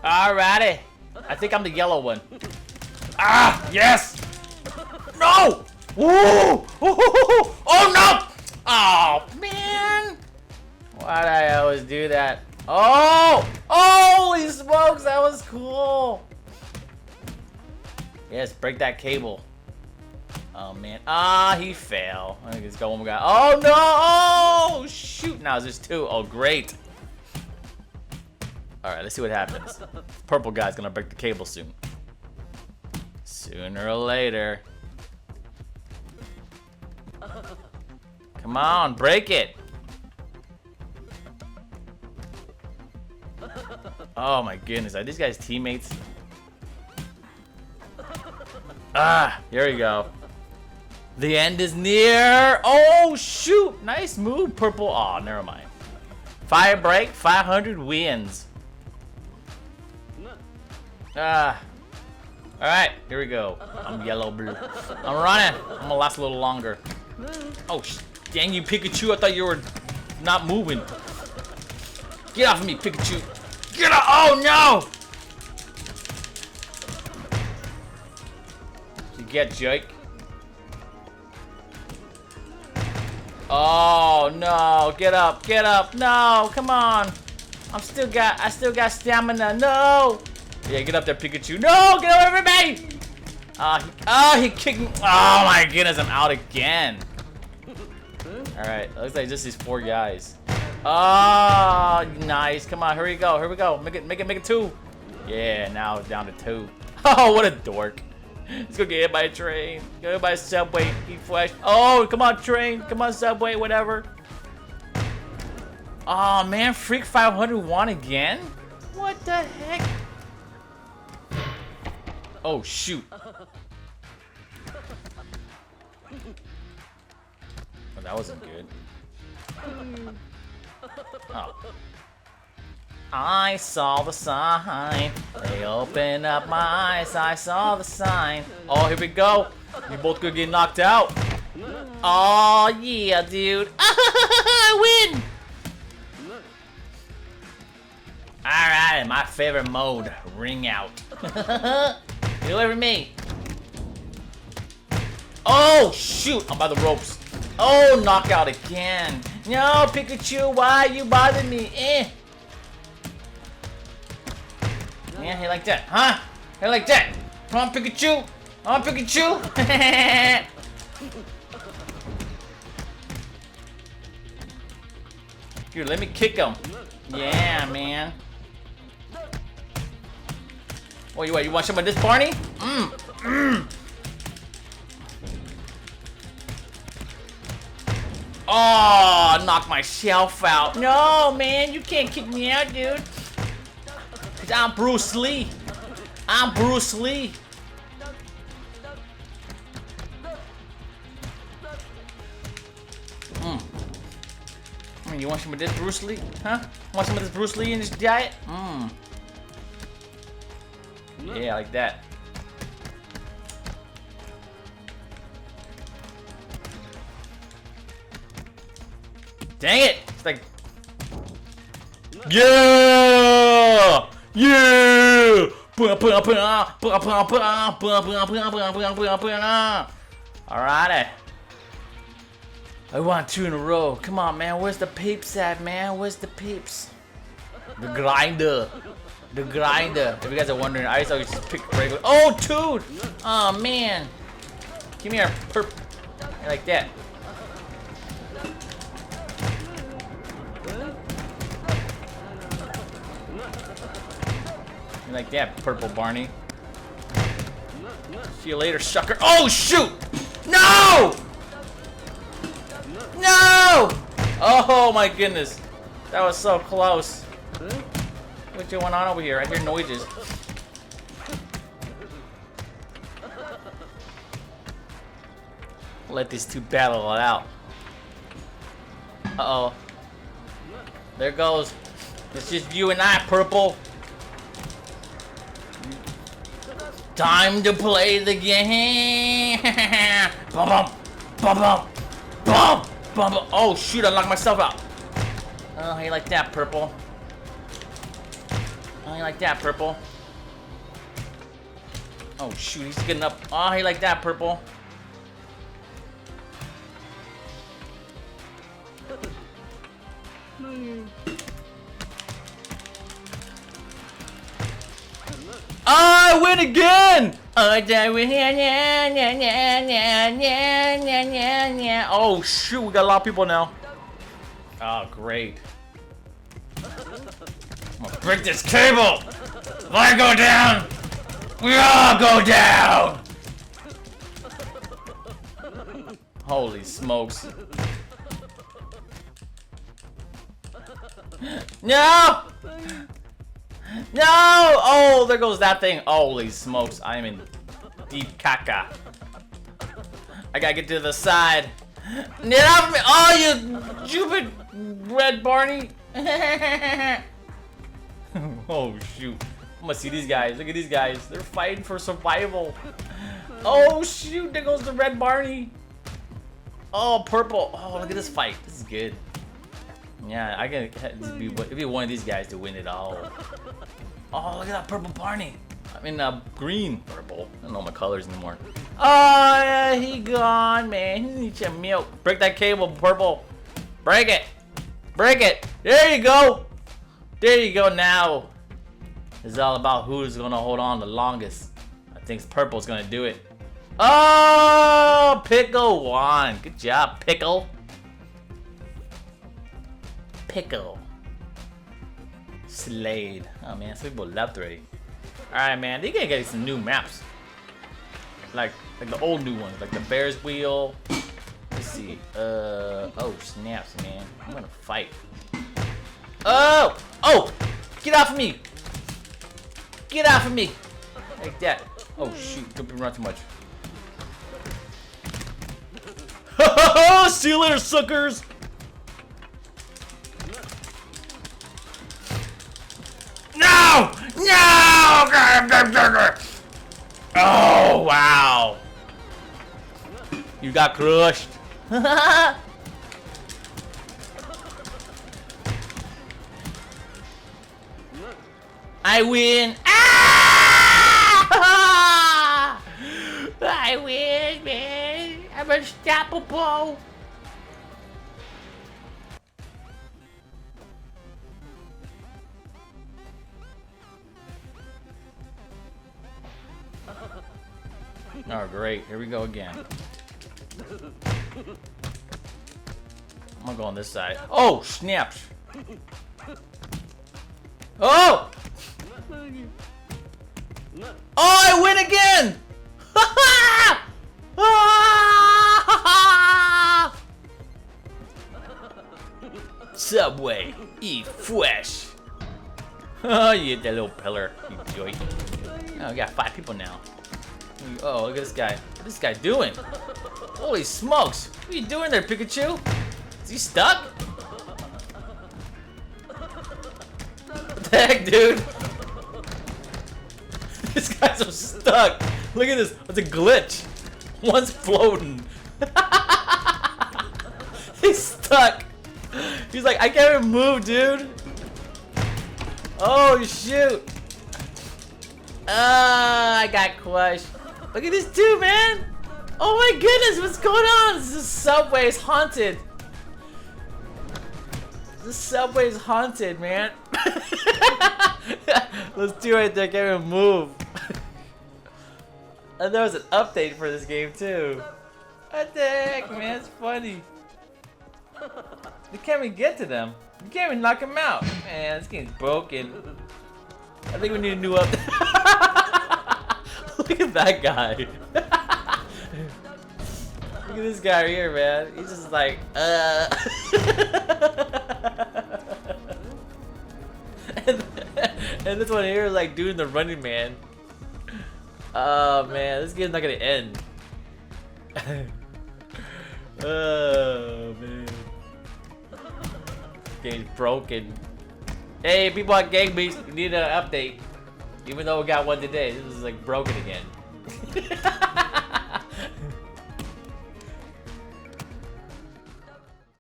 Alrighty. I think I'm the yellow one. Ah, yes! No! Woo! Oh no! Oh man! Why do I always do that? Oh! Holy smokes, that was cool! Yes, break that cable. Oh man. Ah, he fell. I think it's got one more guy. Oh no! Oh shoot! Now there's two. Oh great. Alright, let's see what happens. Purple guy's gonna break the cable soon. Sooner or later. Come on, break it. Oh my goodness, are these guys teammates? Ah, here we go. The end is near. Oh shoot, nice move, purple. Oh, never mind. Fire break, 500 wins. Ah. Alright, here we go. I'm yellow blue. I'm running. I'm gonna last a little longer. Oh, dang you, Pikachu. I thought you were not moving. Get off of me, Pikachu. Get off. Oh, no. You get, Jake. Oh, no. Get up. Get up. No, come on. I still got stamina. No. Yeah, get up there, Pikachu. No, get away from me! He kicked me. Oh my goodness, I'm out again. Alright, looks like just these four guys. Oh, nice. Come on, here we go. Here we go. Make it two. Yeah, now it's down to two. Oh, what a dork. Let's go get hit by a train. Get hit by a subway. Eat flesh. Oh, come on, train. Come on, subway, whatever. Oh man, Freak 500 won again? What the heck? Oh shoot. Oh, that wasn't good. Oh. I saw the sign. They opened up my eyes. I saw the sign. Oh, here we go. You both gonna get knocked out. Oh yeah, dude. I win. Alright, my favorite mode, ring out. Get away from me. Oh, shoot. I'm by the ropes. Oh, knockout again. No, Pikachu, why you bothering me? Eh. Yeah, he like that, huh? He like that. Come on, Pikachu. Come on, Pikachu. Here, let me kick him. Yeah, man. Oh, you want some of this, Barney? Oh, knock myself out. No, man, you can't kick me out, dude. Cause I'm Bruce Lee. I'm Bruce Lee. You want some of this Bruce Lee? Huh? Want some of this Bruce Lee in this diet? Yeah, like that. Dang it! It's like, yeah, yeah. Alrighty. I won 2 in a row. Come on, man. Where's the peeps at, man? Where's the peeps? The grinder. The grinder. If you guys are wondering, I always just pick regular. Oh, dude! Oh, man. Give me a perp. Like that. Like that, purple Barney. See you later, sucker. Oh, shoot! No! No! Oh, my goodness. That was so close. What's going on over here? I hear noises. Let these two battle it out. Uh-oh. There goes. It's just you and I, purple. Time to play the game. Bum bum bum bum bum bum bum. Oh shoot! I knocked myself out. Oh, how you like that, purple? Oh, you like that, purple? Oh shoot, he's getting up. Oh, he like that, purple. Oh, I win again! Oh shoot, we got a lot of people now. Oh great. I'm gonna break this cable! If I go down, we all go down! Holy smokes. No! No! Oh, there goes that thing. Holy smokes, I am in deep caca. I gotta get to the side. Get off me! Oh, you stupid red Barney! Oh shoot! I'm gonna see these guys. Look at these guys. They're fighting for survival. Oh shoot! There goes the red Barney. Oh, purple. Oh, look at this fight. This is good. Yeah, I can. It'd be one of these guys to win it all. Oh, look at that purple Barney. I mean, green, purple. I don't know my colors anymore. Oh, yeah, he gone, man. He needs some milk. Break that cable, purple. Break it. Break it. There you go. There you go. Now, it's all about who's gonna hold on the longest. I think purple's gonna do it. Oh, Pickle won. Good job, Pickle. Pickle. Slade. Oh man, some people left already. Alright man, they gotta get some new maps. Like the old new ones, like the Bears Wheel. Let's see. Oh snaps, man. I'm gonna fight. Oh! Oh! Get off of me! Get off of me! Like that. Oh shoot, don't run too much. See you later, suckers! No! No! Oh, wow. You got crushed. I win. Ah! I win, man. I'm unstoppable. Oh great, here we go again. I'm gonna go on this side. Oh, snaps! Oh! Oh, I win again! Subway, eat fresh. Oh, you hit that little pillar, you joy. Oh, we got 5 people now. Oh, look at this guy. What's this guy doing? Holy smokes! What are you doing there, Pikachu? Is he stuck? What the heck, dude? This guy's so stuck. Look at this. It's a glitch. One's floating. He's stuck. He's like, I can't even move, dude. Oh, shoot. I got crushed. Look at this dude, man! Oh my goodness, what's going on? This subway is haunted. This subway is haunted, man. Let's do it. I can't even move. And there was an update for this game too. What the heck, man? It's funny. You can't even get to them. You can't even knock them out. Man, this game's broken. I think we need a new update. Look at that guy. Look at this guy right here, man. He's just like, and this one here is like doing the Running Man. Oh man, this game's not gonna end. Oh man, game's broken. Hey, people at Gang Beast, we need an update. Even though we got one today, this is like broken again.